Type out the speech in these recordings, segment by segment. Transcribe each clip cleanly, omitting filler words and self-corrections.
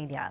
Yeah.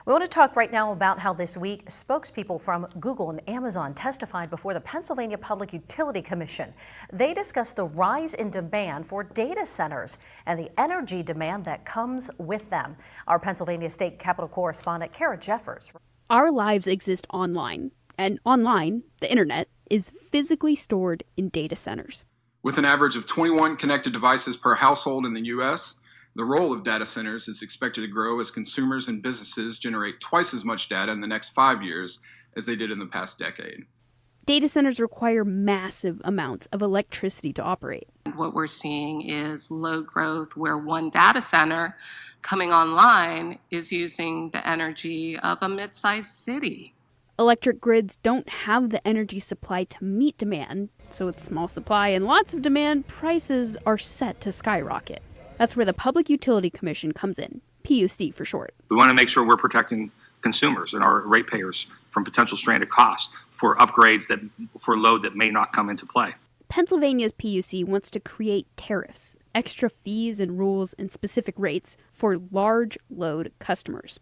We want to talk right now about how this week spokespeople from Google and Amazon testified before the Pennsylvania Public Utility Commission. They discussed the rise in demand for data centers and the energy demand that comes with them. Our Pennsylvania State Capitol correspondent Kara Jeffers. Our lives exist online, and online, the internet, is physically stored in data centers. With an average of 21 connected devices per household in the U.S., the role of data centers is expected to grow as consumers and businesses generate twice as much data in the next 5 years as they did in the past decade. Data centers require massive amounts of electricity to operate. What we're seeing is load growth where one data center coming online is using the energy of a mid-sized city. Electric grids don't have the energy supply to meet demand, so with small supply and lots of demand, prices are set to skyrocket. That's where the Public Utility Commission comes in, PUC for short. We want to make sure we're protecting consumers and our ratepayers from potential stranded costs for upgrades for load that may not come into play. Pennsylvania's PUC wants to create tariffs, extra fees and rules and specific rates for large load customers.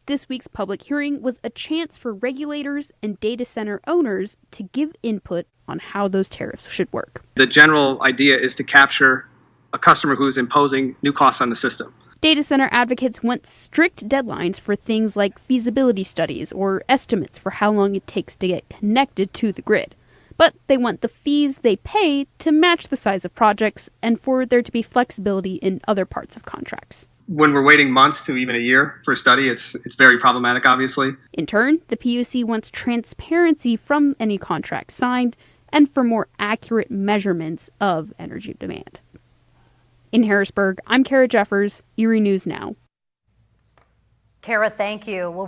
This week's public hearing was a chance for regulators and data center owners to give input on how those tariffs should work. The general idea is to capture a customer who's imposing new costs on the system. Data center advocates want strict deadlines for things like feasibility studies or estimates for how long it takes to get connected to the grid. But they want the fees they pay to match the size of projects and for there to be flexibility in other parts of contracts. When we're waiting months to even a year for a study, it's very problematic, obviously. In turn, the PUC wants transparency from any contract signed and for more accurate measurements of energy demand. In Harrisburg, I'm Kara Jeffers, Erie News Now. Kara, thank you.